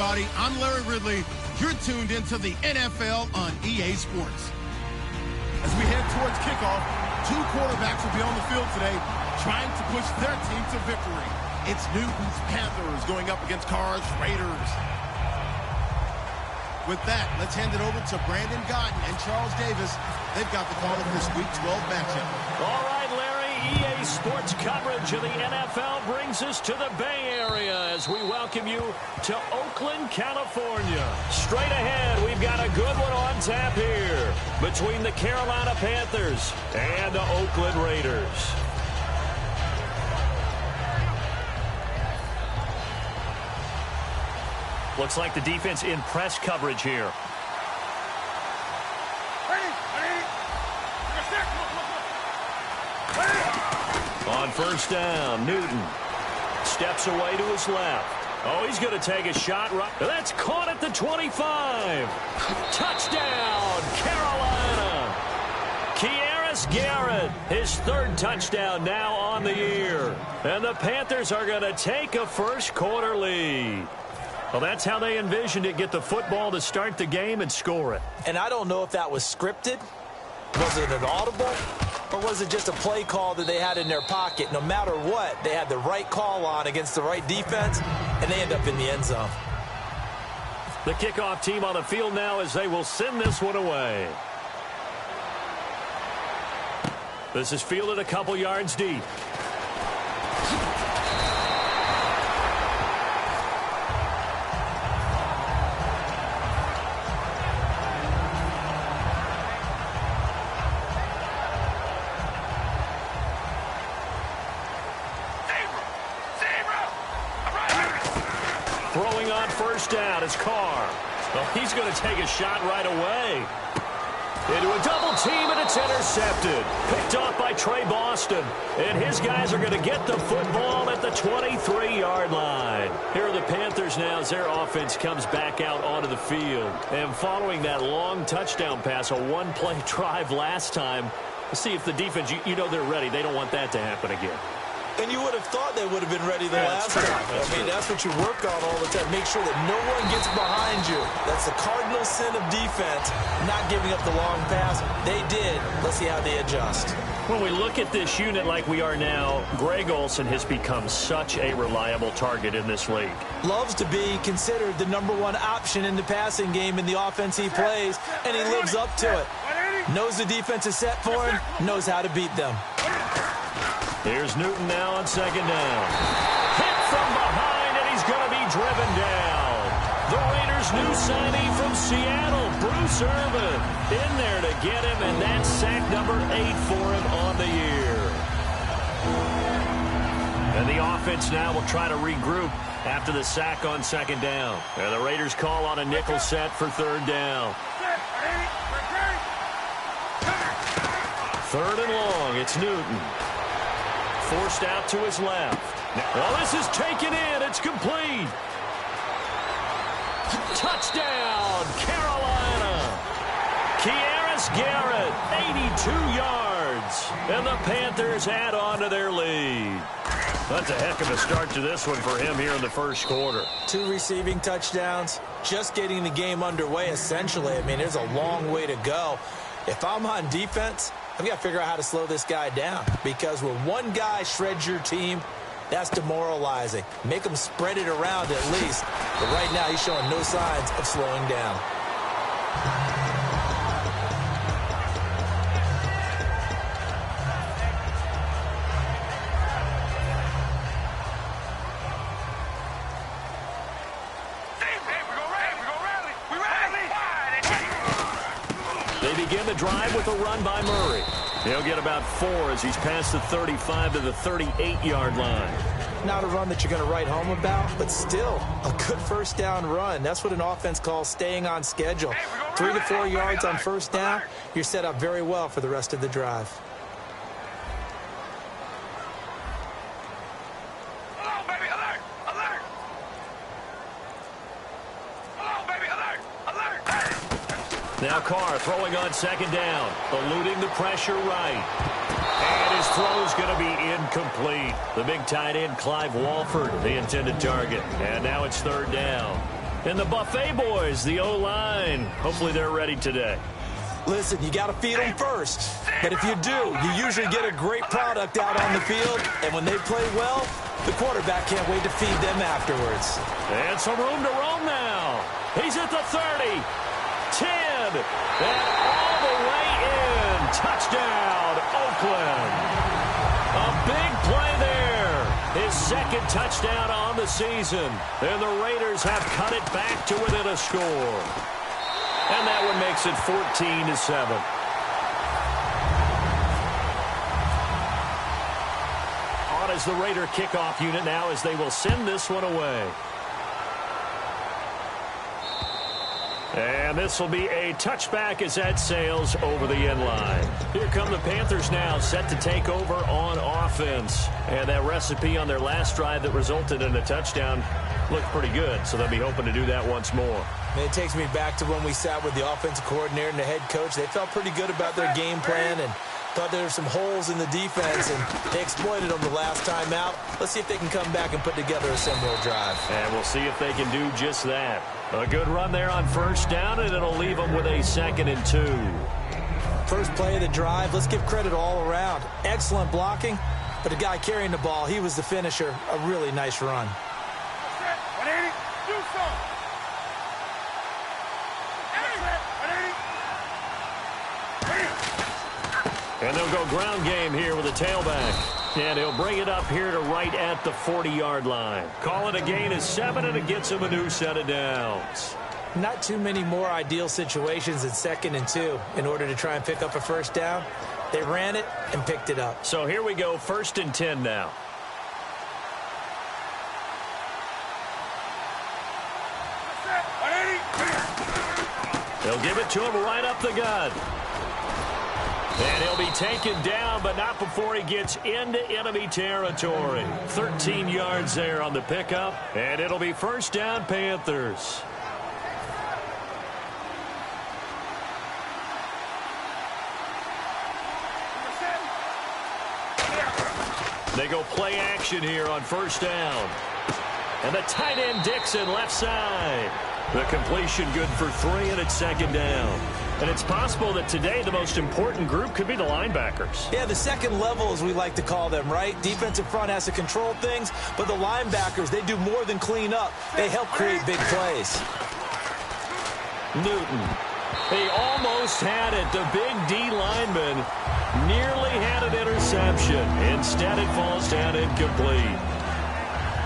everybody. I'm Larry Ridley. You're tuned into the NFL on EA Sports. As we head towards kickoff, two quarterbacks will be on the field today trying to push their team to victory. It's Newton's Panthers going up against Carr's Raiders. With that, let's hand it over to Brandon Gotton and Charles Davis. They've got the call of this Week 12 matchup. All right, Larry, EA Sports coverage of the NFL brings us to the Bay Area as we welcome you to Oakland, California. Straight ahead, we've got a good one on tap here between the Carolina Panthers and the Oakland Raiders. Looks like the defense in press coverage here. On first down, Newton steps away to his left. Oh, he's going to take a shot right. That's caught at the 25. Touchdown, Carolina. Kearis Garrett, his third touchdown now on the year. And the Panthers are going to take a first quarter lead. Well, that's how they envisioned it, get the football to start the game and score it. And I don't know if that was scripted. Was it an audible? Or was it just a play call that they had in their pocket? No matter what, they had the right call on against the right defense, and they end up in the end zone. The kickoff team on the field now as they will send this one away. This is fielded a couple yards deep. Throwing on first down is Carr. Well, he's going to take a shot right away. Into a double team, and it's intercepted. Picked off by Trey Boston. And his guys are going to get the football at the 23-yard line. Here are the Panthers now as their offense comes back out onto the field. And following that long touchdown pass, a one-play drive last time, let's see if the defense, you know they're ready. They don't want that to happen again. And you would have thought they would have been ready the last time. That's what you work on all the time. Make sure that no one gets behind you. That's the cardinal sin of defense, not giving up the long pass. They did. Let's see how they adjust. When we look at this unit like we are now, Greg Olsen has become such a reliable target in this league. Loves to be considered the #1 option in the passing game in the offense he plays, and he lives up to it. Knows the defense is set for him, knows how to beat them. Here's Newton now on second down. Hit from behind, and he's going to be driven down. The Raiders' new signee from Seattle, Bruce Irvin, in there to get him, and that's sack number 8 for him on the year. And the offense now will try to regroup after the sack on second down. And the Raiders call on a nickel set for third down. Third and long, it's Newton. Forced out to his left. Well, this is taken in. It's complete. Touchdown, Carolina. Kearis Garrett, 82 yards. And the Panthers add on to their lead. That's a heck of a start to this one for him here in the first quarter. 2 receiving touchdowns, just getting the game underway, essentially. There's a long way to go. If I'm on defense, I've got to figure out how to slow this guy down, because when one guy shreds your team, that's demoralizing. Make him spread it around at least. But right now, he's showing no signs of slowing down. They begin the drive with a run by Murray. He'll get about 4 as he's past the 35 to the 38-yard line. Not a run that you're going to write home about, but still a good first down run. That's what an offense calls staying on schedule. 3 to 4 yards on first down, you're set up very well for the rest of the drive. Now Carr throwing on second down, eluding the pressure right. And his throw's going to be incomplete. The big tight end, Clive Walford, the intended target. And now it's third down. And the Buffet boys, the O-line, hopefully they're ready today. Listen, you got to feed them first. But if you do, you usually get a great product out on the field. And when they play well, the quarterback can't wait to feed them afterwards. And some room to roam now. He's at the 30, 10, and all the way in. Touchdown, Oakland. A big play there. His second touchdown on the season. And the Raiders have cut it back to within a score. And that one makes it 14-7. On as the Raider kickoff unit now as they will send this one away. And this will be a touchback as that sails over the end line. Here come the Panthers now, set to take over on offense. And that recipe on their last drive that resulted in a touchdown looked pretty good, so they'll be hoping to do that once more. And it takes me back to when we sat with the offensive coordinator and the head coach. They felt pretty good about their game plan and thought there were some holes in the defense, and they exploited them the last time out. Let's see if they can come back and put together a similar drive. And we'll see if they can do just that. A good run there on first down, and it'll leave them with a 2nd and 2. First play of the drive, let's give credit all around. Excellent blocking, but the guy carrying the ball, he was the finisher. A really nice run. And they'll go ground game here with a tailback. And he'll bring it up here to right at the 40-yard line. Call it a gain of 7, and it gets him a new set of downs. Not too many more ideal situations in 2nd and 2 in order to try and pick up a first down. They ran it and picked it up. So here we go, 1st and 10 now. They'll give it to him right up the gut. And he'll be taken down, but not before he gets into enemy territory. 13 yards there on the pickup, and it'll be first down, Panthers. They go play action here on first down. And the tight end Dixon left side. The completion good for 3, and it's 2nd down. And it's possible that today the most important group could be the linebackers. Yeah, the second level, as we like to call them, right? Defensive front has to control things, but the linebackers, they do more than clean up. They help create big plays. Newton. He almost had it. The big D lineman nearly had an interception. Instead, it falls down incomplete.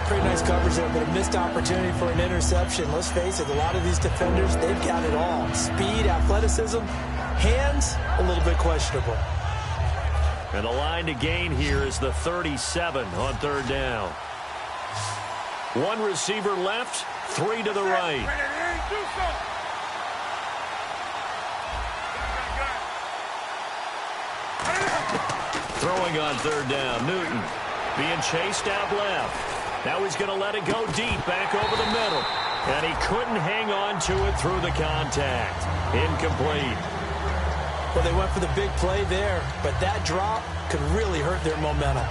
Pretty nice coverage there, but a missed opportunity for an interception. Let's face it, a lot of these defenders, they've got it all. Speed, athleticism, hands, a little bit questionable. And the line to gain here is the 37 on 3rd down. 1 receiver left, 3 to the right. Throwing on 3rd down, Newton being chased out left. Now he's going to let it go deep, back over the middle. And he couldn't hang on to it through the contact. Incomplete. Well, they went for the big play there, but that drop could really hurt their momentum.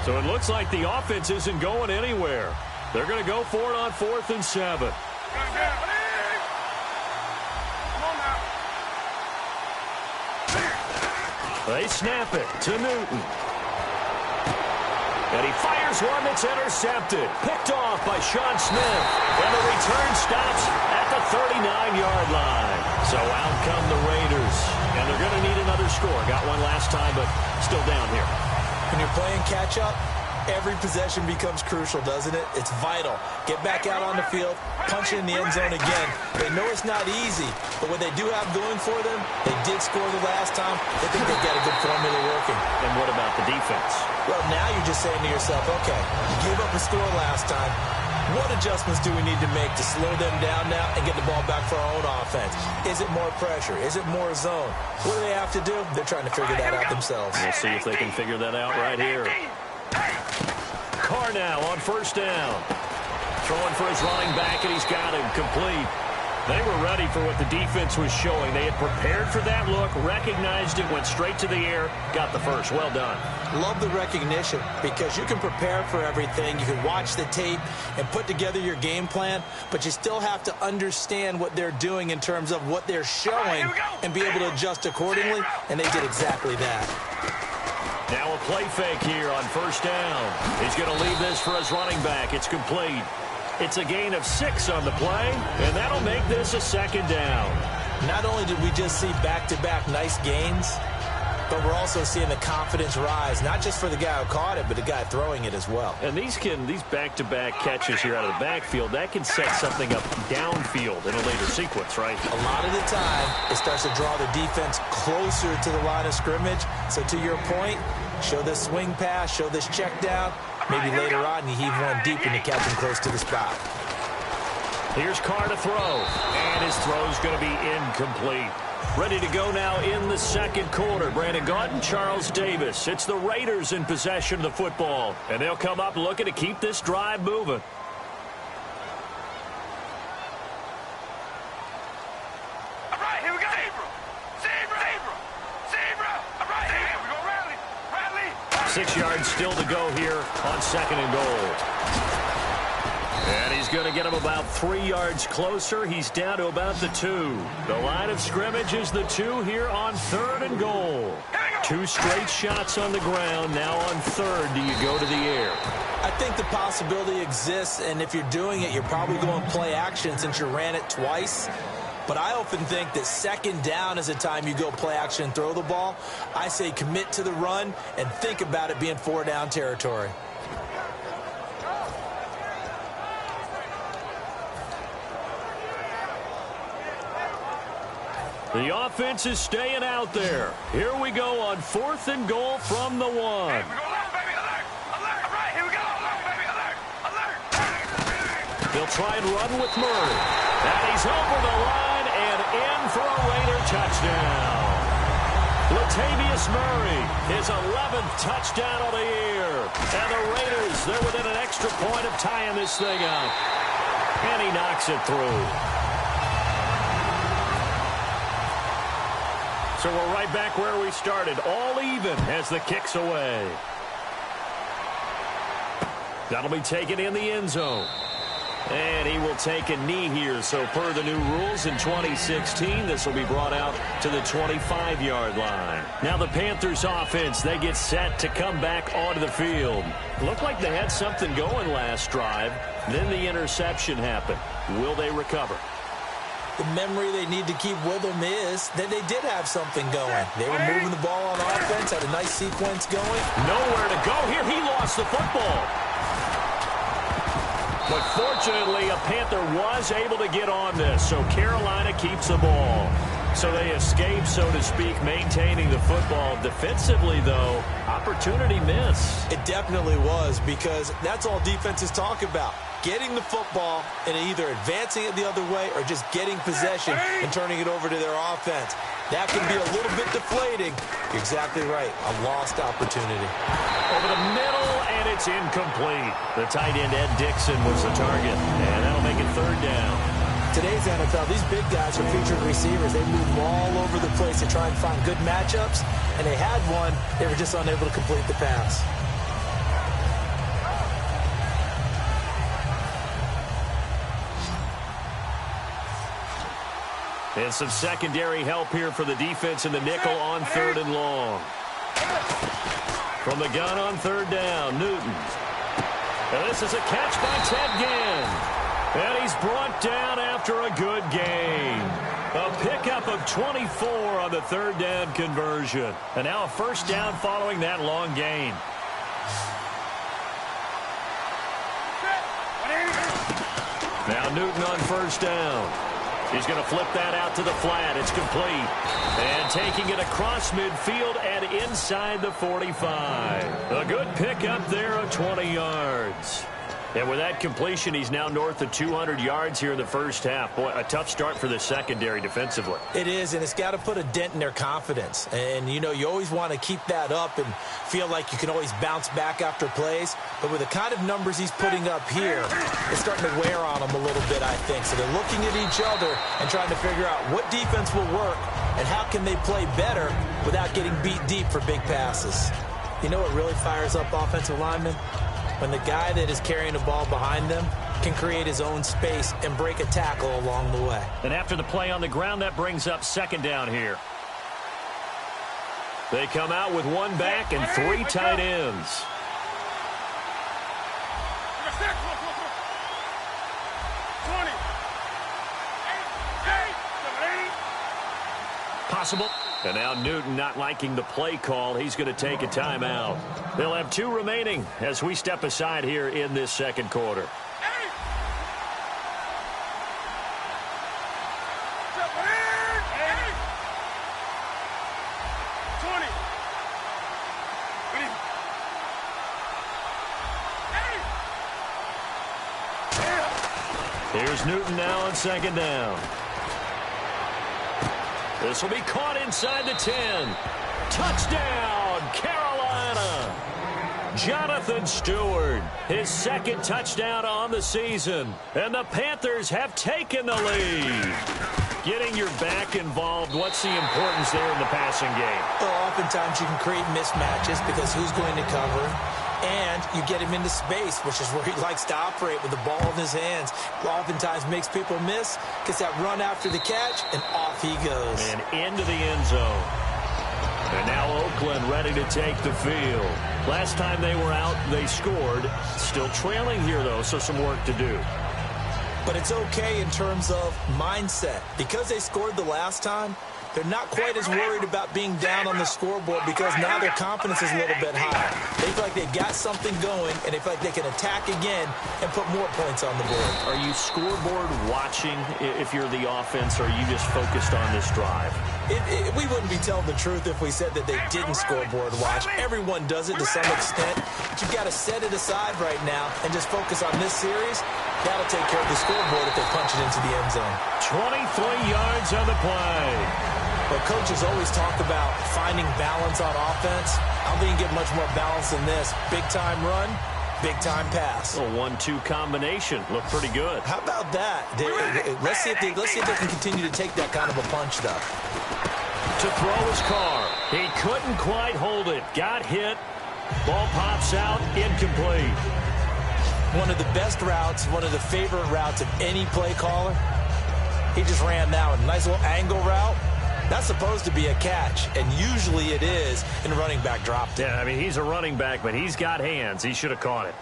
So it looks like the offense isn't going anywhere. They're going to go for it on 4th and 7. They snap it to Newton. And he fires one that's intercepted. Picked off by Sean Smith. And the return stops at the 39-yard line. So out come the Raiders. And they're going to need another score. Got one last time, but still down here. When you're playing catch-up, every possession becomes crucial, doesn't it? It's vital. Get back out on the field, punch it in the end zone again. They know it's not easy, but what they do have going for them, they did score the last time. They think they've got a good formula working. And what about the defense? Well, now you're just saying to yourself, okay, you gave up a score last time. What adjustments do we need to make to slow them down now and get the ball back for our own offense? Is it more pressure? Is it more zone? What do they have to do? They're trying to figure that out themselves. We'll see if they can figure that out right here. Carr now on first down. Throwing for his running back, and he's got him complete. They were ready for what the defense was showing. They had prepared for that look, recognized it, went straight to the air, got the first. Well done. Love the recognition because you can prepare for everything. You can watch the tape and put together your game plan, but you still have to understand what they're doing in terms of what they're showing and be able to adjust accordingly, and they did exactly that. Now a play fake here on first down. He's going to leave this for his running back. It's complete. It's a gain of 6 on the play, and that'll make this a second down. Not only did we just see back-to-back nice gains, but we're also seeing the confidence rise, not just for the guy who caught it, but the guy throwing it as well. And these back-to-back catches here out of the backfield, that can set something up downfield in a later sequence, right? A lot of the time, it starts to draw the defense closer to the line of scrimmage. So to your point, show this swing pass, show this check down. Maybe later on, you heave one deep and you catch him close to the spot. Here's Carr to throw, and his throw's going to be incomplete. Ready to go now in the second quarter. Brandon Gaudin, Charles Davis. It's the Raiders in possession of the football, and they'll come up looking to keep this drive moving. All right, here we go. Zebra. All right, here we go. Rally. 6 yards still to go here on second and goal. And he's going to get him about 3 yards closer. He's down to about the 2. The line of scrimmage is the 2 here on third and goal. 2 straight shots on the ground. Now on third, do you go to the air? I think the possibility exists, and if you're doing it, you're probably going play action since you ran it twice. But I often think that second down is the time you go play action and throw the ball. I say commit to the run and think about it being 4-down territory. The offense is staying out there. Here we go on fourth and goal from the 1. Hey, we go long, baby. Alert. All right, here we go. Long, baby. Alert. They'll try and run with Murray. And he's over the line and in for a Raider touchdown. Latavius Murray, his 11th touchdown of the year. And the Raiders, they're within an extra point of tying this thing up. And he knocks it through. So we're right back where we started, all even as the kick's away. That'll be taken in the end zone. And he will take a knee here. So per the new rules in 2016, this will be brought out to the 25-yard line. Now the Panthers offense, they get set to come back onto the field. Looked like they had something going last drive. Then the interception happened. Will they recover? The memory they need to keep with them is that they did have something going. They were moving the ball on offense, had a nice sequence going. Nowhere to go here. He lost the football. But fortunately, a Panther was able to get on this, so Carolina keeps the ball. So they escape, so to speak, maintaining the football. Defensively, though, opportunity miss. It definitely was, because that's all defenses talk about. Getting the football and either advancing it the other way or just getting possession and turning it over to their offense. That can be a little bit deflating. You're exactly right. A lost opportunity. Over the middle, and it's incomplete. The tight end, Ed Dixon, was the target, and that'll make it third down. Today's NFL, these big guys are featured receivers. They move all over the place to try and find good matchups, and they had one. They were just unable to complete the pass. And some secondary help here for the defense in the nickel on third and long. From the gun on third down, Newton. And this is a catch by Ted Ginn. And he's brought down after a good gain. A pickup of 24 on the third down conversion. And now a first down following that long gain. Now Newton on first down. He's going to flip that out to the flat. It's complete. And taking it across midfield and inside the 45. A good pickup there of 20 yards. And with that completion, he's now north of 200 yards here in the first half. Boy, a tough start for the secondary defensively. It is, and it's got to put a dent in their confidence. And, you know, you always want to keep that up and feel like you can always bounce back after plays. But with the kind of numbers he's putting up here, it's starting to wear on them a little bit, I think. So they're looking at each other and trying to figure out what defense will work and how can they play better without getting beat deep for big passes. You know what really fires up offensive linemen? When the guy that is carrying the ball behind them can create his own space and break a tackle along the way. And after the play on the ground, that brings up second down here. They come out with one back and three tight ends. Possible. And now Newton not liking the play call. He's going to take a timeout. They'll have two remaining as we step aside here in this second quarter. Here's Newton now on second down. This will be caught inside the 10. Touchdown, Carolina. Jonathan Stewart, his second touchdown on the season. And the Panthers have taken the lead. Getting your back involved, what's the importance there in the passing game? Well, oftentimes you can create mismatches because who's going to cover? And you get him into space, which is where he likes to operate with the ball in his hands. Oftentimes makes people miss, gets that run after the catch, and off he goes. And into the end zone. And now Oakland ready to take the field. Last time they were out, they scored. Still trailing here, though, so some work to do. But it's okay in terms of mindset. Because they scored the last time, they're not quite as worried about being down on the scoreboard because now their confidence is a little bit higher. They feel like they've got something going, and they feel like they can attack again and put more points on the board. Are you scoreboard watching if you're the offense, or are you just focused on this drive? We wouldn't be telling the truth if we said that they didn't scoreboard watch. Everyone does it to some extent. But you've got to set it aside right now and just focus on this series. That'll take care of the scoreboard if they punch it into the end zone. 23 yards on the play. But coaches always talk about finding balance on offense. I don't think you get much more balance than this. Big-time run, big-time pass. A 1-2 combination. Looked pretty good. How about that? Let's see if they can continue to take that kind of a punch, though. To throw his car. He couldn't quite hold it. Got hit. Ball pops out. Incomplete. One of the best routes, one of the favorite routes of any play caller. He just ran that one. Nice little angle route. That's supposed to be a catch, and usually it is, and the running back dropped it. Yeah, I mean, he's a running back, but he's got hands. He should have caught it.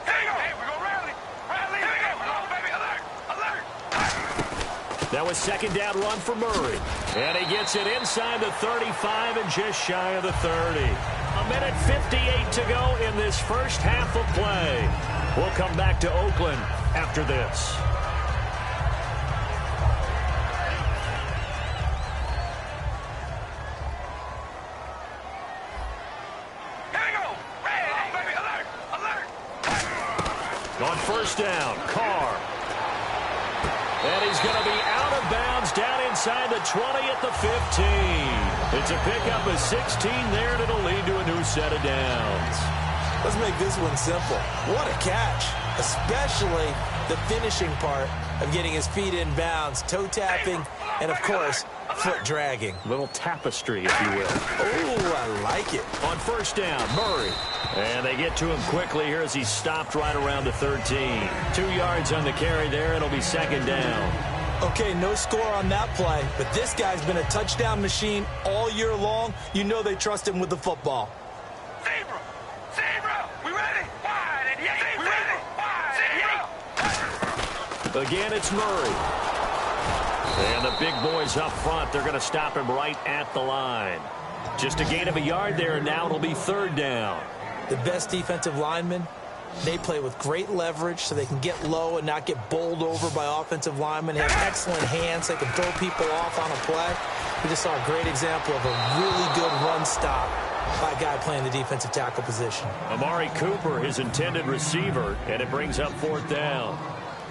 Hey, we go rally. Rally. Here we go. Come on, baby. Alert. Alert. That was second down run for Murray. And he gets it inside the 35 and just shy of the 30. A minute 58 to go in this first half of play. We'll come back to Oakland after this. On first down, Carr. And he's going to be out of bounds down inside the 20 at the 15. It's a pickup of 16 there, and it'll lead to a new set of downs. Let's make this one simple. What a catch, especially the finishing part of getting his feet in bounds, toe tapping, and, of course, foot dragging. Little tapestry, if you will. Oh, I like it. On first down, Murray. And they get to him quickly here as he's stopped right around the 13. 2 yards on the carry there. It'll be second down. Okay, no score on that play, but this guy's been a touchdown machine all year long. You know they trust him with the football. Zebra! Zebra! We ready? Wide and yay! We ready? Wide and yay! Again, it's Murray. And the big boys up front, they're going to stop him right at the line. Just a gain of a yard there, and now it'll be third down. The best defensive linemen, they play with great leverage so they can get low and not get bowled over by offensive linemen. They have excellent hands. They can throw people off on a play. We just saw a great example of a really good run stop by a guy playing the defensive tackle position. Amari Cooper, his intended receiver, and it brings up 4th down.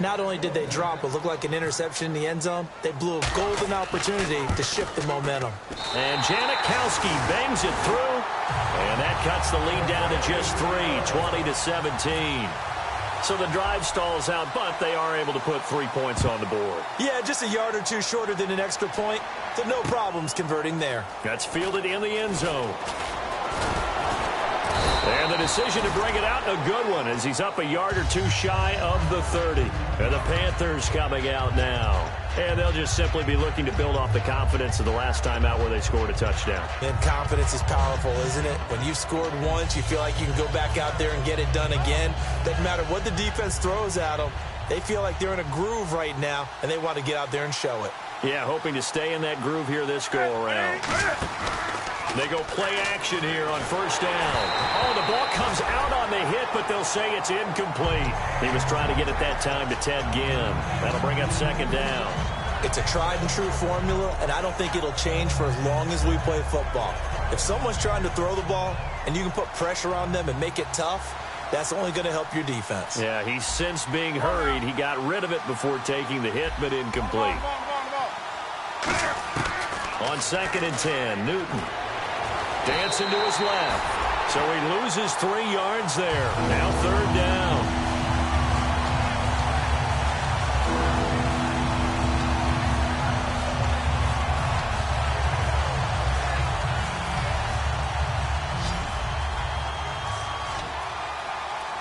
Not only did they drop what looked like an interception in the end zone, they blew a golden opportunity to shift the momentum. And Janikowski bangs it through, and that cuts the lead down to just 3, 20-17. So the drive stalls out, but they are able to put 3 points on the board. Yeah, just a yard or two shorter than an extra point, so no problems converting there. That's fielded in the end zone. And the decision to bring it out, a good one, as he's up a yard or two shy of the 30. And the Panthers coming out now. And they'll just simply be looking to build off the confidence of the last time out where they scored a touchdown. And confidence is powerful, isn't it? When you've scored once, you feel like you can go back out there and get it done again. Doesn't matter what the defense throws at them. They feel like they're in a groove right now, and they want to get out there and show it. Yeah, hoping to stay in that groove here this go-around. They go play action here on 1st down. Oh, the ball comes out on the hit, but they'll say it's incomplete. He was trying to get it that time to Ted Ginn. That'll bring up 2nd down. It's a tried-and-true formula, and I don't think it'll change for as long as we play football. If someone's trying to throw the ball and you can put pressure on them and make it tough, that's only going to help your defense. Yeah, he's since being hurried. He got rid of it before taking the hit, but incomplete. On 2nd and 10, Newton. Dancing to his left. So he loses 3 yards there. Now 3rd down.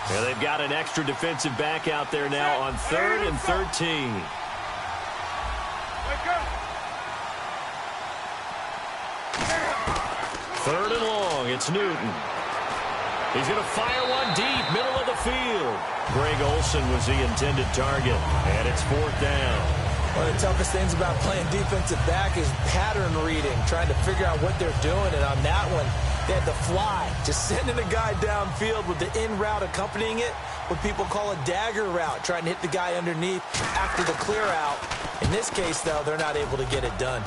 Yeah, they've got an extra defensive back out there now on 3rd and 13. Third and long, it's Newton. He's going to fire one deep, middle of the field. Greg Olsen was the intended target, and it's 4th down. One of the toughest things about playing defensive back is pattern reading, trying to figure out what they're doing, and on that one, they had to fly, just sending a guy downfield with the in route accompanying it, what people call a dagger route, trying to hit the guy underneath after the clear out. In this case, though, they're not able to get it done.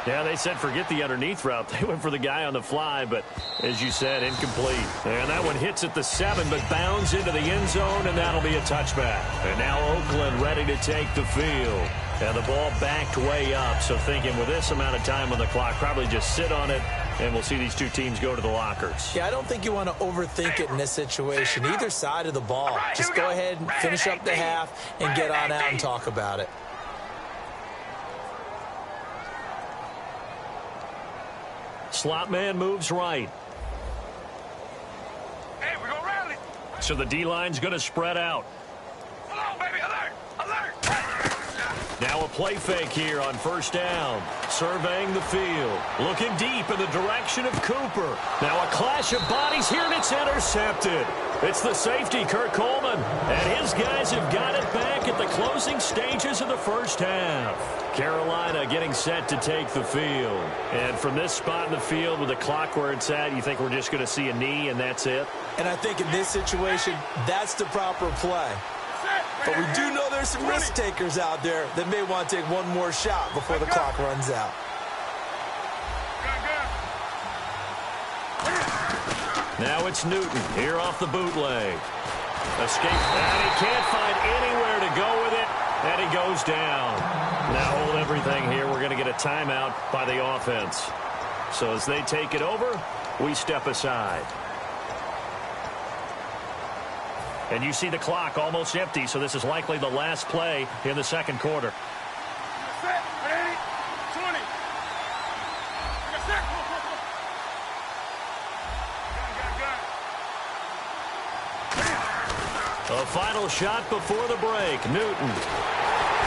Yeah, they said forget the underneath route. They went for the guy on the fly, but as you said, incomplete. And that one hits at the 7, but bounds into the end zone, and that'll be a touchback. And now Oakland ready to take the field. And the ball backed way up, so thinking with this amount of time on the clock, probably just sit on it, and we'll see these two teams go to the lockers. Yeah, I don't think you want to overthink it in this situation. Either side of the ball. Just go ahead and finish up the half and get on out and talk about it. Slot man moves right. Hey, we're gonna rally. So the D-line's going to spread out. Hold on, baby. Alert! Alert! Now a play fake here on 1st down. Surveying the field. Looking deep in the direction of Cooper. Now a clash of bodies here, and it's intercepted. It's the safety, Kurt Coleman. And his guys have got it back at the closing stages of the 1st half. Carolina getting set to take the field. And from this spot in the field with the clock where it's at, you think we're just going to see a knee and that's it? And I think in this situation, that's the proper play. But we do know there's some risk takers out there that may want to take one more shot before the clock runs out. Now it's Newton here off the bootleg. Escape, and he can't find anywhere to go with it, and he goes down. Now hold everything here. We're going to get a timeout by the offense. So as they take it over, we step aside. And you see the clock almost empty, so this is likely the last play in the 2nd quarter. Set, ready, 20. A final shot before the break. Newton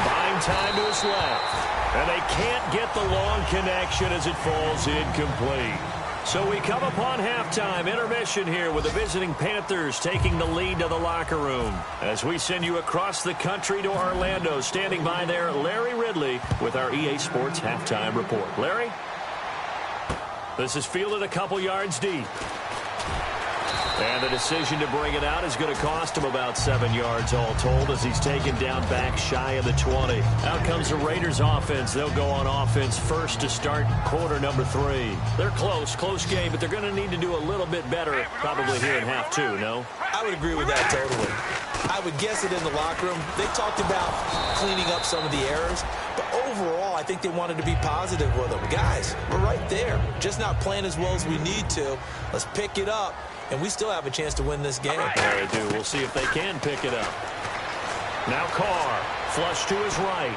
buying time to his left. And they can't get the long connection as it falls incomplete. So we come upon halftime intermission here with the visiting Panthers taking the lead to the locker room. As we send you across the country to Orlando, standing by there, Larry Ridley with our EA Sports halftime report. Larry? This is fielded a couple yards deep. And the decision to bring it out is going to cost him about 7 yards all told as he's taken down back shy of the 20. Out comes the Raiders offense. They'll go on offense first to start quarter number 3. They're close game, but they're going to need to do a little bit better probably here in half 2, no? I would agree with that totally. I would guess it in the locker room. They talked about cleaning up some of the errors, but overall, I think they wanted to be positive with them. Guys, we're right there. Just not playing as well as we need to. Let's pick it up, and we still have a chance to win this game. They do. We'll see if they can pick it up. Now Carr, flush to his right.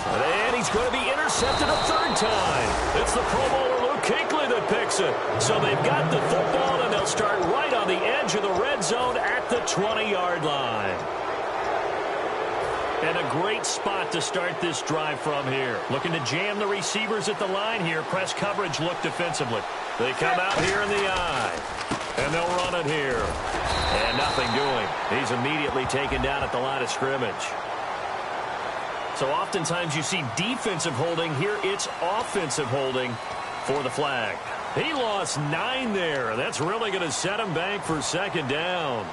And he's going to be intercepted a third time. It's the Pro Bowler Luke Kuechly that picks it. So they've got the football, and they'll start right on the edge of the red zone at the 20-yard line. And a great spot to start this drive from here. Looking to jam the receivers at the line here. Press coverage look defensively. They come out here in the eye. And they'll run it here. And nothing doing. He's immediately taken down at the line of scrimmage. So oftentimes you see defensive holding. Here it's offensive holding for the flag. He lost 9 there. That's really going to set him back for second down.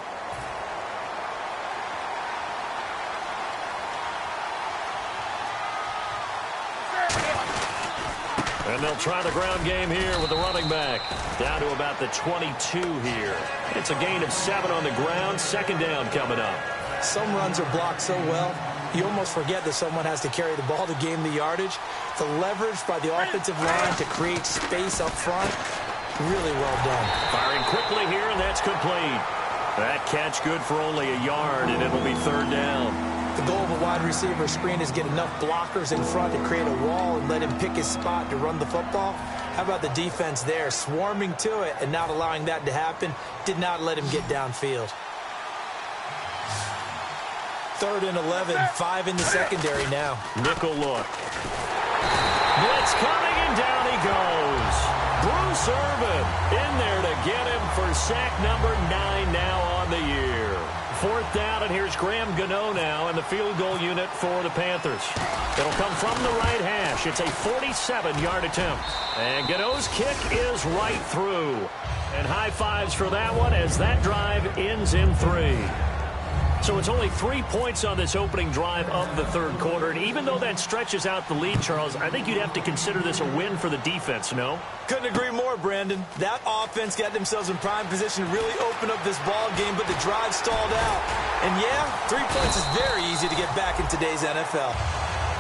And they'll try the ground game here with the running back. Down to about the 22 here. It's a gain of 7 on the ground. Second down coming up. Some runs are blocked so well, you almost forget that someone has to carry the ball to gain the yardage. The leverage by the offensive line to create space up front, really well done. Firing quickly here, and that's complete. That catch good for only a yard, and it'll be third down. The goal of a wide receiver screen is get enough blockers in front to create a wall and let him pick his spot to run the football. How about the defense there, swarming to it and not allowing that to happen? Did not let him get downfield. 3rd and 11, 5 in the secondary now. Nickel look. Blitz coming, and down he goes. Bruce Irvin in there to get him for sack number 9 now on the year. 4th down, and here's Graham Gano now in the field goal unit for the Panthers. It'll come from the right hash. It's a 47-yard attempt. And Gano's kick is right through. And high fives for that one as that drive ends in 3. So it's only 3 points on this opening drive of the third quarter. And even though that stretches out the lead, Charles, I think you'd have to consider this a win for the defense, no? Couldn't agree more, Brandon. That offense got themselves in prime position to really open up this ball game, but the drive stalled out. And yeah, 3 points is very easy to get back in today's NFL.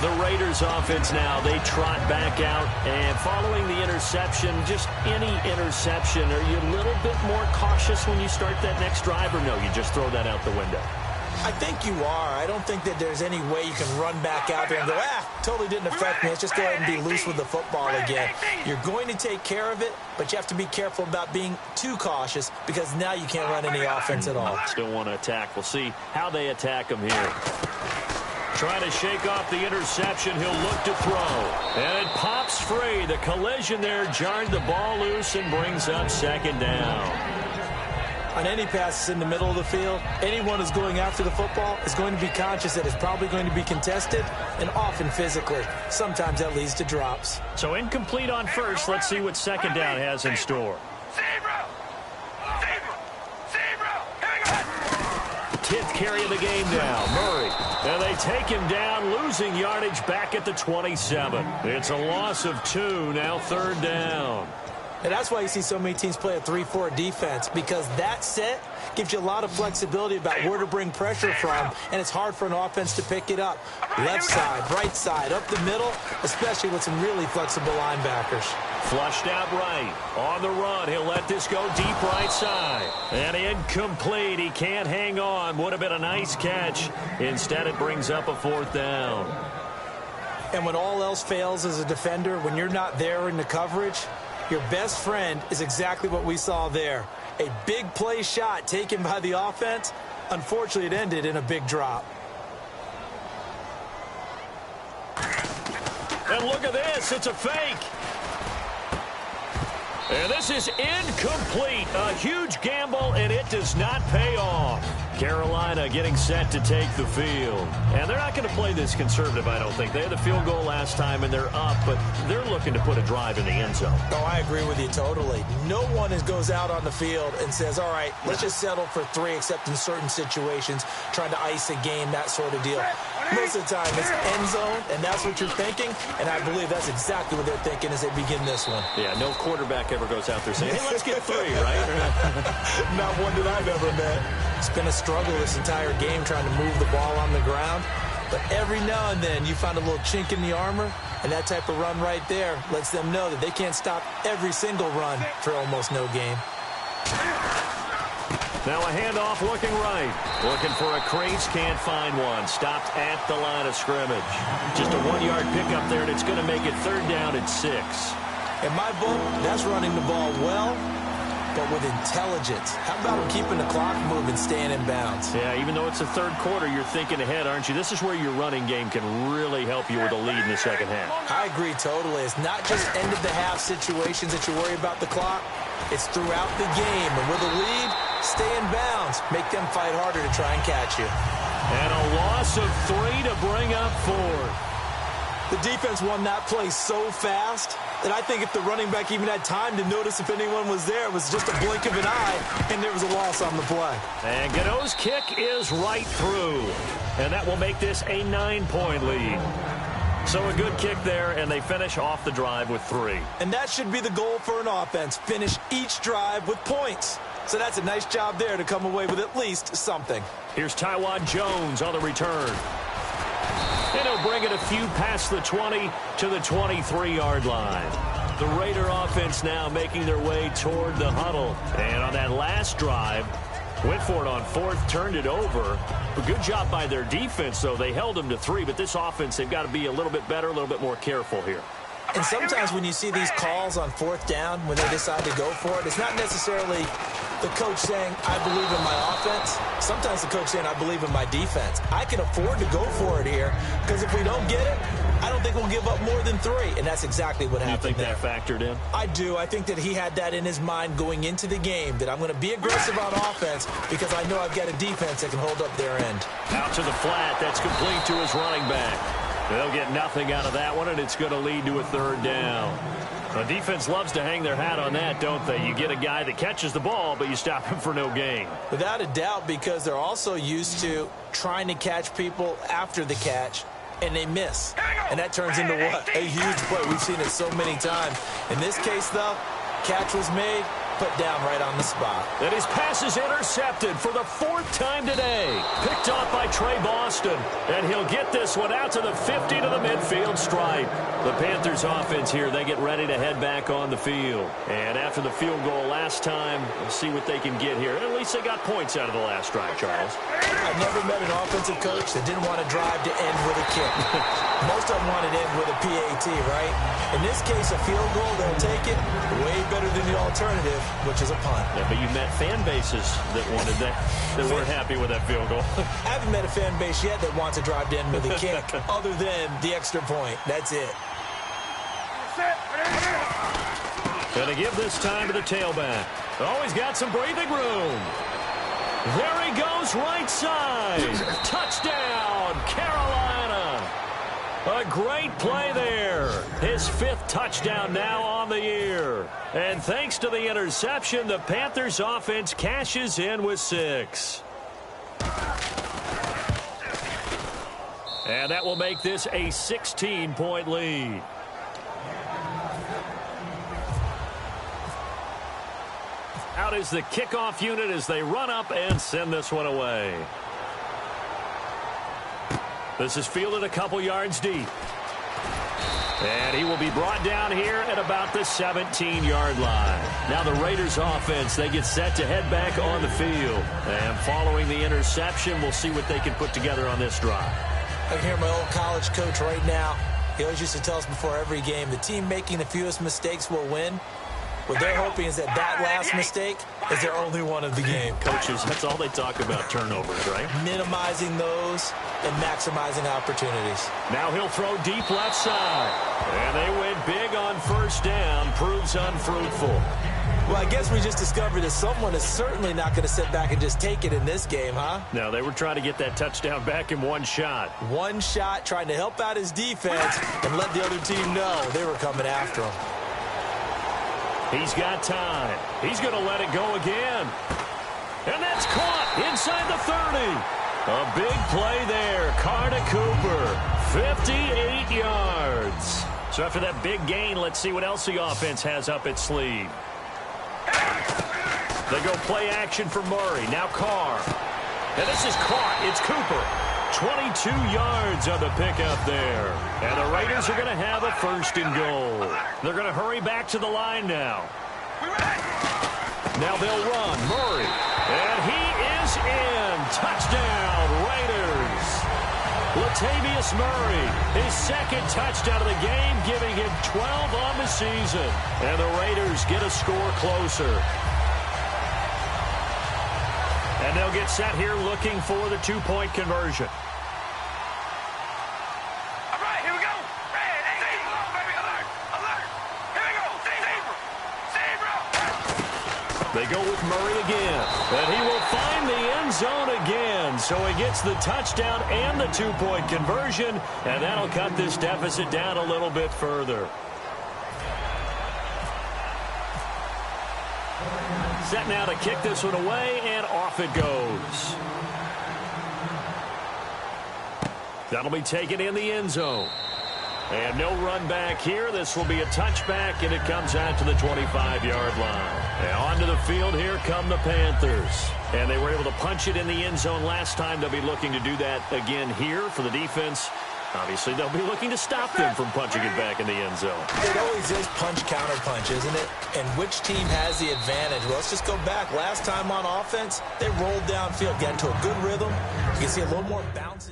The Raiders offense now, they trot back out, and following the interception, just any interception, are you a little bit more cautious when you start that next drive, or no, you just throw that out the window? I think you are. I don't think that there's any way you can run back out there and go, totally didn't affect me. Let's just go ahead and be loose with the football again. You're going to take care of it, but you have to be careful about being too cautious because now you can't run any offense at all. Still want to attack. We'll see how they attack them here. Trying to shake off the interception. He'll look to throw. And it pops free. The collision there jarred the ball loose and brings up second down. On any passes in the middle of the field, anyone who's going after the football is going to be conscious that it's probably going to be contested and often physically. Sometimes that leads to drops. So incomplete on first. Let's see what second down has in store. 10th carry of the game now. Murray. And they take him down, losing yardage back at the 27. It's a loss of 2, now third down. And that's why you see so many teams play a 3-4 defense, because that set gives you a lot of flexibility about where to bring pressure from, and it's hard for an offense to pick it up. Left side, right side, up the middle, especially with some really flexible linebackers. Flushed out right. On the run, he'll let this go deep right side. And incomplete. He can't hang on. Would have been a nice catch. Instead, it brings up a 4th down. And when all else fails as a defender, when you're not there in the coverage, your best friend is exactly what we saw there. A big play shot taken by the offense. Unfortunately, it ended in a big drop. And look at this. It's a fake. And this is incomplete. A huge gamble, and it does not pay off. Carolina getting set to take the field. And they're not going to play this conservative, I don't think. They had the field goal last time, and they're up, but they're looking to put a drive in the end zone. Oh, I agree with you totally. No one goes out on the field and says, all right, let's just settle for 3, except in certain situations, trying to ice a game, that sort of deal. Most of the time, it's end zone, and that's what you're thinking, and I believe that's exactly what they're thinking as they begin this one. Yeah, no quarterback ever goes out there saying, hey, let's get 3, right? Not one that I've ever met. It's been a struggle this entire game trying to move the ball on the ground, but every now and then you find a little chink in the armor, and that type of run right there lets them know that they can't stop every single run for almost no gain. Now a handoff looking right. Looking for a crease, can't find one. Stopped at the line of scrimmage. Just a 1-yard pickup there, and it's going to make it 3rd down at 6. In my book, that's running the ball well, but with intelligence. How about him keeping the clock moving, staying in bounds? Yeah, even though it's the 3rd quarter, you're thinking ahead, aren't you? This is where your running game can really help you with a lead in the second half. I agree totally. It's not just end-of-the-half situations that you worry about the clock. It's throughout the game. And with a lead, stay in bounds. Make them fight harder to try and catch you. And a loss of 3 to bring up 4th. The defense won that play so fast that I think if the running back even had time to notice if anyone was there, it was just a blink of an eye, and there was a loss on the play. And Gano's kick is right through. And that will make this a 9-point lead. So a good kick there, and they finish off the drive with 3. And that should be the goal for an offense, finish each drive with points. So that's a nice job there to come away with at least something. Here's Taiwan Jones on the return. And he'll bring it a few past the 20 to the 23-yard line. The Raider offense now making their way toward the huddle. And on that last drive, went for it on 4th, turned it over. A good job by their defense, though. They held them to 3, but this offense, they've got to be a little bit better, a little bit more careful here. And sometimes when you see these calls on 4th down, when they decide to go for it, it's not necessarily the coach saying, I believe in my offense. Sometimes the coach saying, I believe in my defense. I can afford to go for it here, because if we don't get it, I don't think we'll give up more than 3. And that's exactly what happened there. You think that factored in? I do. I think that he had that in his mind going into the game, that I'm going to be aggressive on offense because I know I've got a defense that can hold up their end. Out to the flat. That's complete to his running back. They'll get nothing out of that one, and it's going to lead to a 3rd down. The defense loves to hang their hat on that, don't they? You get a guy that catches the ball, but you stop him for no gain. Without a doubt, because they're also used to trying to catch people after the catch, and they miss. And that turns into what? A huge play. We've seen it so many times. In this case, though, catch was made, put down right on the spot. And his pass is intercepted for the 4th time today. Picked off by Trey Boston. And he'll get this one out to the 50 to the midfield stripe. The Panthers offense here, they get ready to head back on the field. And after the field goal last time, we'll see what they can get here. At least they got points out of the last drive, Charles. I've never met an offensive coach that didn't want to drive to end with a kick. Most of them want to end with a PAT, right? In this case, a field goal, they'll take it way better than the alternative, which is a punt. Yeah, but you met fan bases that wanted that weren't happy with that field goal. I haven't met a fan base yet that wants to drive to end with a kick other than the extra point. That's it. Going to give this time to the tailback. Oh, he's got some breathing room. There he goes, right side. Touchdown, Carolina. A great play there. His 5th touchdown now on the year. And thanks to the interception, the Panthers offense cashes in with 6. And that will make this a 16-point lead. Out is the kickoff unit as they run up and send this one away. This is fielded a couple yards deep. And he will be brought down here at about the 17-yard line. Now the Raiders offense, they get set to head back on the field. And following the interception, we'll see what they can put together on this drive. I can hear my old college coach right now. He always used to tell us before every game, the team making the fewest mistakes will win. What they're hoping is that last mistake is their only one of the game. Coaches, that's all they talk about, turnovers, right? Minimizing those and maximizing opportunities. Now he'll throw deep left side. And they went big on first down. Proves unfruitful. Well, I guess we just discovered that someone is certainly not going to sit back and just take it in this game, huh? No, they were trying to get that touchdown back in one shot. One shot, trying to help out his defense and let the other team know they were coming after him. He's got time. He's going to let it go again. And that's caught inside the 30. A big play there. Carr to Cooper. 58 yards. So after that big gain, let's see what else the offense has up its sleeve. They go play action for Murray. Now Carr. And this is caught. It's Cooper. 22 yards on the pickup there. And the Raiders are going to have a 1st and goal. They're going to hurry back to the line now. Now they'll run. Murray. And he is in. Touchdown, Raiders. Latavius Murray, his 2nd touchdown of the game, giving him 12 on the season. And the Raiders get a score closer. And they'll get set here looking for the 2-point conversion. All right, here we go. Red, baby, alert, alert. Here we go. Zebra. They go with Murray again. And he will find the end zone again. So he gets the touchdown and the 2-point conversion. And that'll cut this deficit down a little bit further. Set now to kick this one away, and off it goes. That'll be taken in the end zone. And no run back here. This will be a touchback, and it comes out to the 25-yard line. And onto the field here come the Panthers. And they were able to punch it in the end zone last time. They'll be looking to do that again here for the defense. Obviously, they'll be looking to stop them from punching it back in the end zone. It always is punch-counter-punch, isn't it? And which team has the advantage? Well, let's just go back. Last time on offense, they rolled downfield, got into a good rhythm. You can see a little more bounce.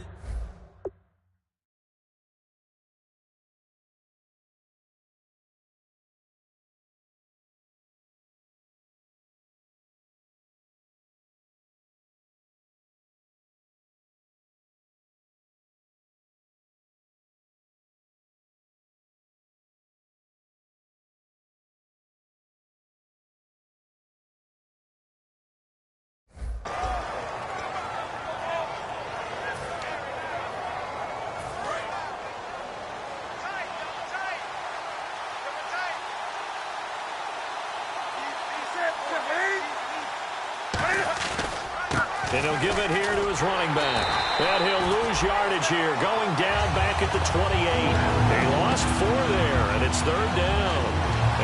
And he'll give it here to his running back. And he'll lose yardage here, going down back at the 28. They lost 4 there, and it's 3rd down.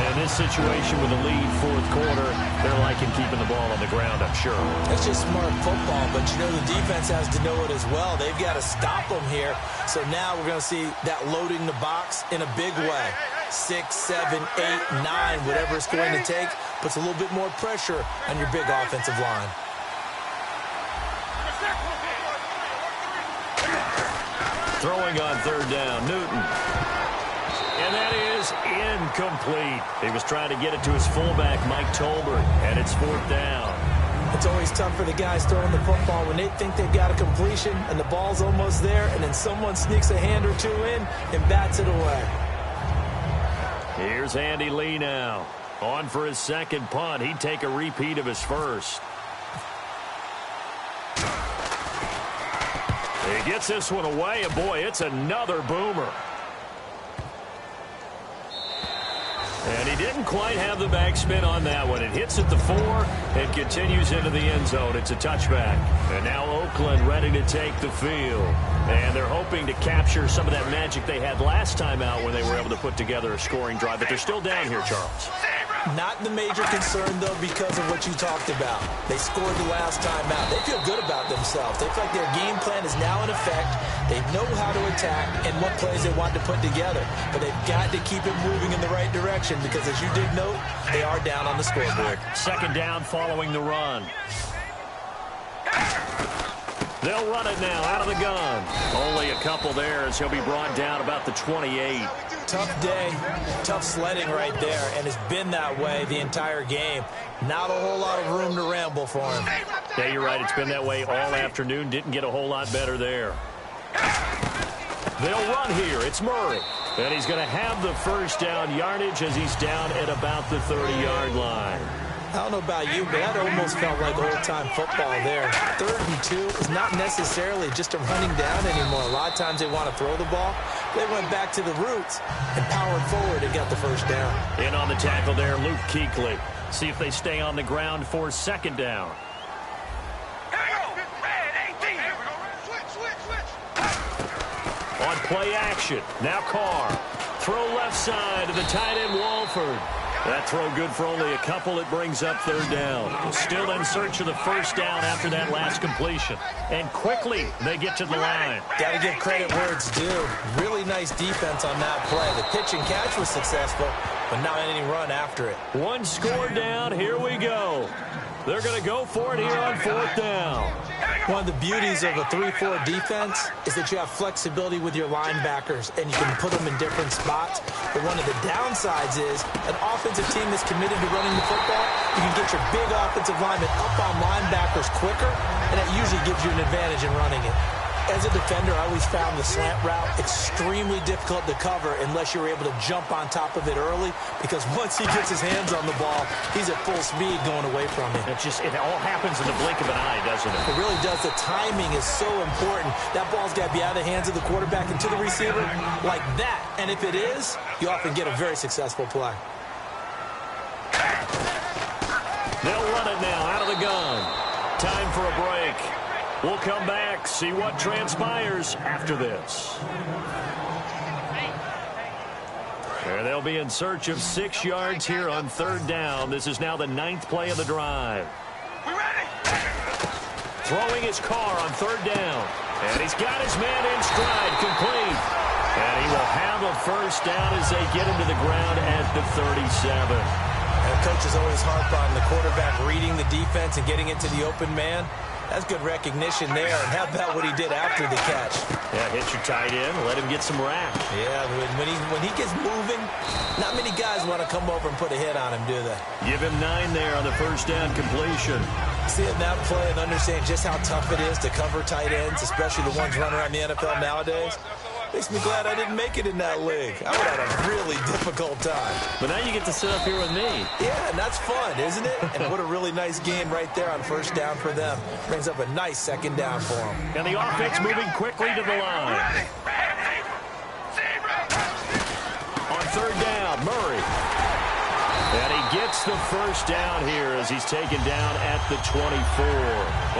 And this situation with a lead 4th quarter, they're liking keeping the ball on the ground, I'm sure. That's just smart football, but you know the defense has to know it as well. They've got to stop them here. So now we're going to see that loading the box in a big way. 6, 7, 8, 9, whatever it's going to take, puts a little bit more pressure on your big offensive line. Throwing on 3rd down, Newton. And that is incomplete. He was trying to get it to his fullback, Mike Tolbert, and it's 4th down. It's always tough for the guys throwing the football when they think they've got a completion and the ball's almost there, and then someone sneaks a hand or 2 in and bats it away. Here's Andy Lee now. On for his 2nd punt. He'd take a repeat of his 1st. He gets this one away, and boy, it's another boomer. And he didn't quite have the backspin on that one. It hits at the 4 and continues into the end zone. It's a touchback. And now Oakland ready to take the field. And they're hoping to capture some of that magic they had last time out when they were able to put together a scoring drive. But they're still down here, Charles. Not the major concern, though, because of what you talked about. They scored the last time out. They feel good about themselves. They feel like their game plan is now in effect. They know how to attack and what plays they want to put together. But they've got to keep it moving in the right direction because, as you did note, they are down on the scoreboard. 2nd down following the run. They'll run it now out of the gun. Only a couple there as he'll be brought down about the 28. Tough day, tough sledding right there, and it's been that way the entire game. Not a whole lot of room to ramble for him. Yeah, you're right. It's been that way all afternoon. Didn't get a whole lot better there. They'll run here. It's Murray. And he's going to have the first down yardage as he's down at about the 30-yard line. I don't know about you, but that almost felt like old-time football there. 3rd and 2 is not necessarily just a running down anymore. A lot of times they want to throw the ball. They went back to the roots and powered forward and got the first down. In on the tackle there, Luke Kuechly. See if they stay on the ground for 2nd down. On play action, now Carr. Throw left side to the tight end, Walford. That throw good for only a couple. It brings up 3rd down. Still in search of the first down after that last completion. And quickly, they get to the line. Got to give credit where it's due. Really nice defense on that play. The pitch and catch was successful, but not any run after it. One score down. Here we go. They're going to go for it here on 4th down. One of the beauties of a 3-4 defense is that you have flexibility with your linebackers, and you can put them in different spots. But one of the downsides is an offensive team that's committed to running the football, you can get your big offensive linemen up on linebackers quicker, and that usually gives you an advantage in running it. As a defender, I always found the slant route extremely difficult to cover unless you're able to jump on top of it early, because once he gets his hands on the ball, he's at full speed going away from you. It all happens in the blink of an eye, doesn't it? It really does. The timing is so important. That ball's got to be out of the hands of the quarterback and to the receiver like that. And if it is, you often get a very successful play. They'll run it now out of the gun. Time for a break. We'll come back, see what transpires after this. And they'll be in search of 6 yards here on 3rd down. This is now the 9th play of the drive. Throwing his Carr on 3rd down. And he's got his man in stride, complete. And he will have a first down as they get him to the ground at the 37. And coaches always harp on the quarterback reading the defense and getting it to the open man. That's good recognition there. And how about what he did after the catch? Yeah, hit your tight end, let him get some rack. Yeah, when he gets moving, not many guys want to come over and put a hit on him, do they? Give him 9 there on the first down completion. Seeing that play and understand just how tough it is to cover tight ends, especially the ones running around the NFL nowadays, makes me glad I didn't make it in that league. I would have had a really difficult time. But now you get to sit up here with me. Yeah, and that's fun, isn't it? And what a really nice game right there on first down for them. Brings up a nice 2nd down for them. And the offense moving quickly to the line. On 3rd down, Murray. And he gets the first down here as he's taken down at the 24.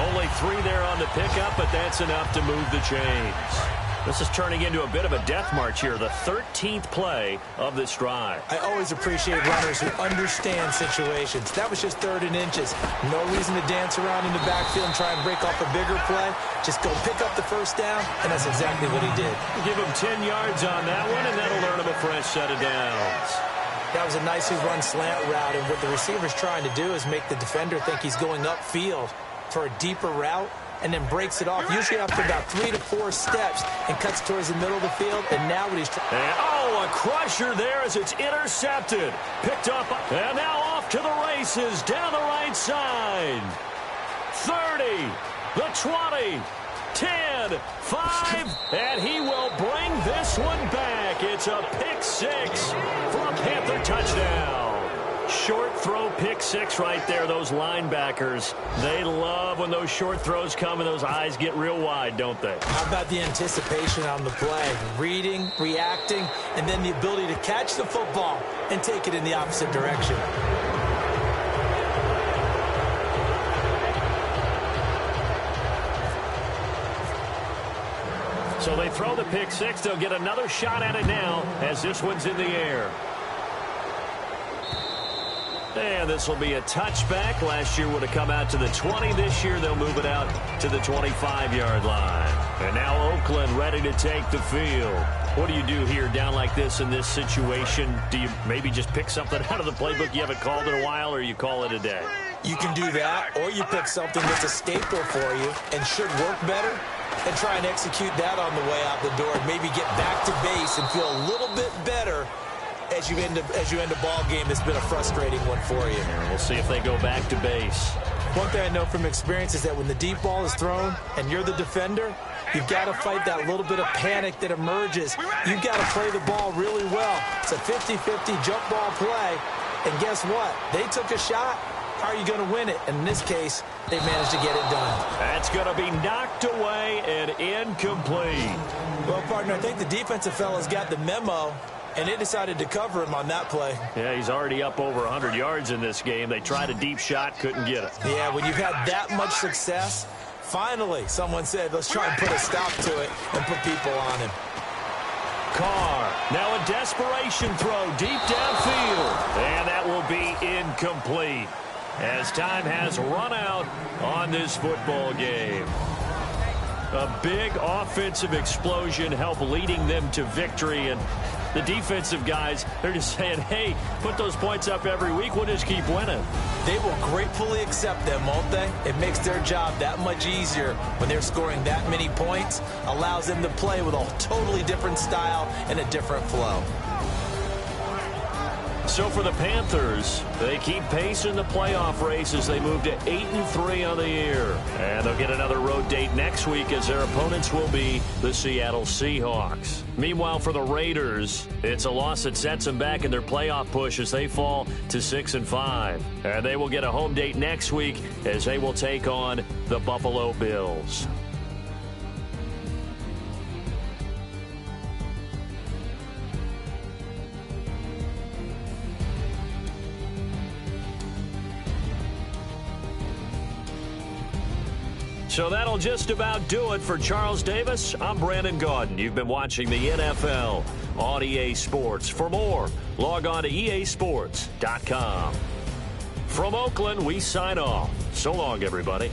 Only 3 there on the pickup, but that's enough to move the chains. This is turning into a bit of a death march here, the 13th play of this drive. I always appreciate runners who understand situations. That was just 3rd and inches. No reason to dance around in the backfield and try and break off a bigger play. Just go pick up the first down, and that's exactly what he did. Give him 10 yards on that one, and that'll earn him a fresh set of downs. That was a nicely run slant route, and what the receiver's trying to do is make the defender think he's going upfield for a deeper route, and then breaks it off, usually after about 3 to 4 steps, and cuts towards the middle of the field. And now what he's trying... Oh, a crusher there as it's intercepted. Picked up, and now off to the races, down the right side. 30, the 20, 10, 5, and he will bring this one back. It's a pick 6 for a Panther touchdown. Short throw pick 6 right there. Those linebackers, they love when those short throws come and those eyes get real wide, don't they? How about the anticipation on the play? Reading, reacting, and then the ability to catch the football and take it in the opposite direction. So they throw the pick 6. They'll get another shot at it now as this one's in the air. And this will be a touchback. Last year would have come out to the 20. This year they'll move it out to the 25-yard line. And now Oakland ready to take the field. What do you do here down like this in this situation? Do you maybe just pick something out of the playbook you haven't called in a while, or you call it a day? You can do that, or you pick something that's a staple for you and should work better and try and execute that on the way out the door and maybe get back to base and feel a little bit better as you end a ball game that's been a frustrating one for you. We'll see if they go back to base. One thing I know from experience is that when the deep ball is thrown and you're the defender, you've got to fight that little bit of panic that emerges. You've got to play the ball really well. It's a 50-50 jump ball play. And guess what? They took a shot. How are you going to win it? And in this case, they managed to get it done. That's going to be knocked away and incomplete. Well, partner, I think the defensive fellas got the memo, and they decided to cover him on that play. Yeah, he's already up over 100 yards in this game. They tried a deep shot, couldn't get it. Yeah, when you've had that much success, finally someone said, let's try and put a stop to it and put people on him. Carr, now a desperation throw deep downfield, and that will be incomplete as time has run out on this football game. A big offensive explosion helped leading them to victory, and the defensive guys, they're just saying, hey, put those points up every week, we'll just keep winning. They will gratefully accept them, won't they? It makes their job that much easier when they're scoring that many points, allows them to play with a totally different style and a different flow. So for the Panthers, they keep pace in the playoff race as they move to 8-3 on the year. And they'll get another road date next week as their opponents will be the Seattle Seahawks. Meanwhile, for the Raiders, it's a loss that sets them back in their playoff push as they fall to 6-5. And they will get a home date next week as they will take on the Buffalo Bills. So that'll just about do it for Charles Davis. I'm Brandon Gaudin. You've been watching the NFL on EA Sports. For more, log on to easports.com. From Oakland, we sign off. So long, everybody.